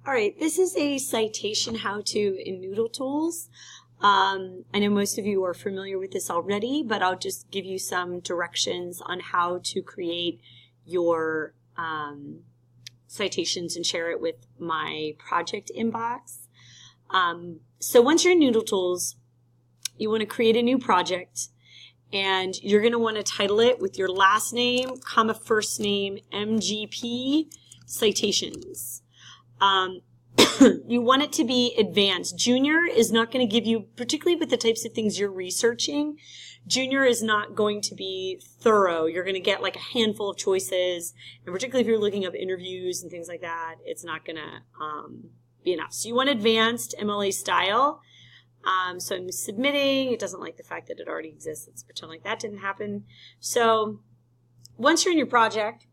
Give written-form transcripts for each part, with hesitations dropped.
All right, this is a citation how-to in Noodle Tools. I know most of you are familiar with this already, but I'll just give you some directions on how to create your citations and share it with my project inbox. So once you're in Noodle Tools, you want to create a new project, and you're going to want to title it with your last name, comma, first name, MGP Citations. You want it to be advanced. Junior is not going to give you, particularly with the types of things you're researching, junior is not going to be thorough. You're going to get like a handful of choices, and particularly if you're looking up interviews and things like that, it's not going to be enough. So you want advanced MLA style. So I'm submitting. It doesn't like the fact that it already exists. Let's pretend like that didn't happen. So once you're in your project,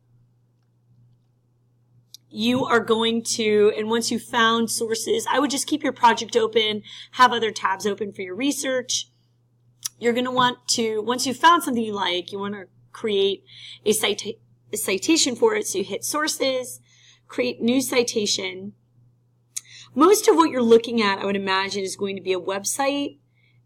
you are going to, and once you've found sources, I would just keep your project open, have other tabs open for your research. You're going to want to, once you've found something you like, you want to create a citation for it. So you hit sources, create new citation. Most of what you're looking at, I would imagine, is going to be a website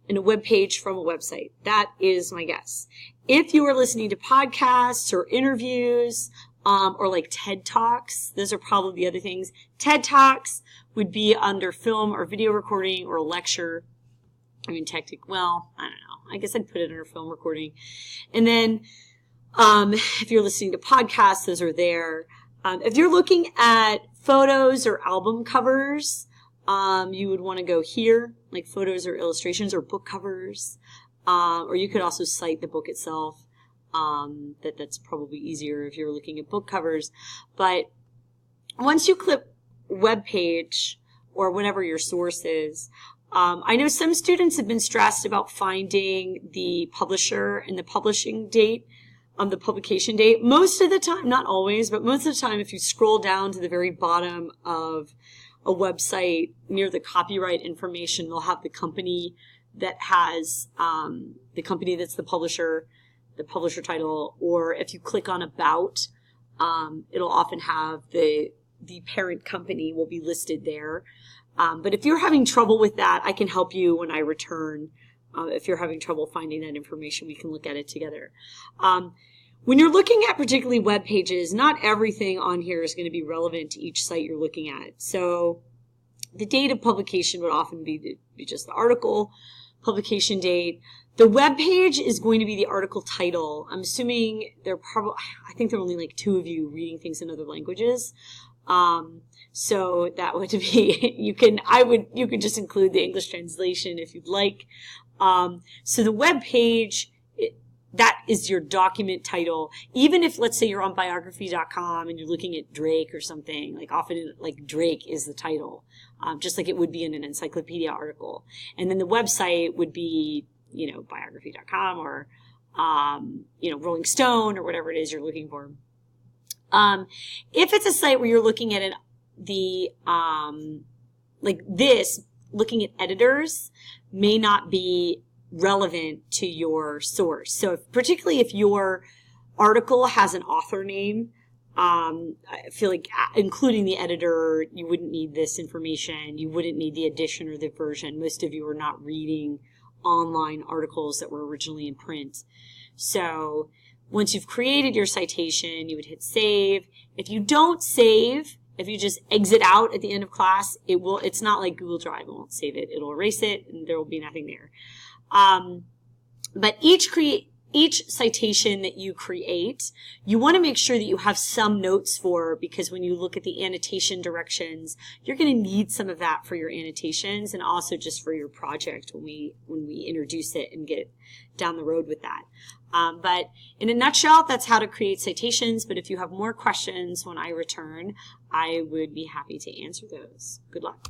and a web page from a website. That is my guess. If you are listening to podcasts or interviews, or like TED Talks, those are probably the other things. TED Talks would be under film or video recording or lecture. I mean, well, I don't know. I guess I'd put it under film recording. And then if you're listening to podcasts, those are there. If you're looking at photos or album covers, you would want to go here, like photos or illustrations or book covers. Or you could also cite the book itself. That's probably easier if you're looking at book covers. But once you click web page or whatever your source is, I know some students have been stressed about finding the publisher and the publishing date, the publication date. Most of the time, not always, but most of the time, if you scroll down to the very bottom of a website near the copyright information, they'll have the company that has the company that's the publisher title, or if you click on about, it'll often have the parent company will be listed there. But if you're having trouble with that, I can help you when I return. If you're having trouble finding that information, we can look at it together. When you're looking at particularly web pages, not everything on here is going to be relevant to each site you're looking at. So the date of publication would often be just the article, publication date. The web page is going to be the article title. I'm assuming I think there are only like 2 of you reading things in other languages. So that would be, you could just include the English translation if you'd like. So the web page, that is your document title. Even if, let's say, you're on biography.com and you're looking at Drake or something, like often like Drake is the title, just like it would be in an encyclopedia article. And then the website would be, biography.com or, Rolling Stone or whatever it is you're looking for. If it's a site where you're looking at looking at editors may not be relevant to your source. So particularly if your article has an author name, I feel like including the editor, you wouldn't need this information. You wouldn't need the edition or the version. Most of you are not reading online articles that were originally in print. So once you've created your citation, you would hit save. If you don't save, if you just exit out at the end of class, it's not like Google Drive. It won't save it. It'll erase it and there will be nothing there. But each citation that you create, you want to make sure that you have some notes for, because when you look at the annotation directions, you're going to need some of that for your annotations and also just for your project when we introduce it and get down the road with that. But in a nutshell, that's how to create citations. But if you have more questions when I return, I would be happy to answer those. Good luck.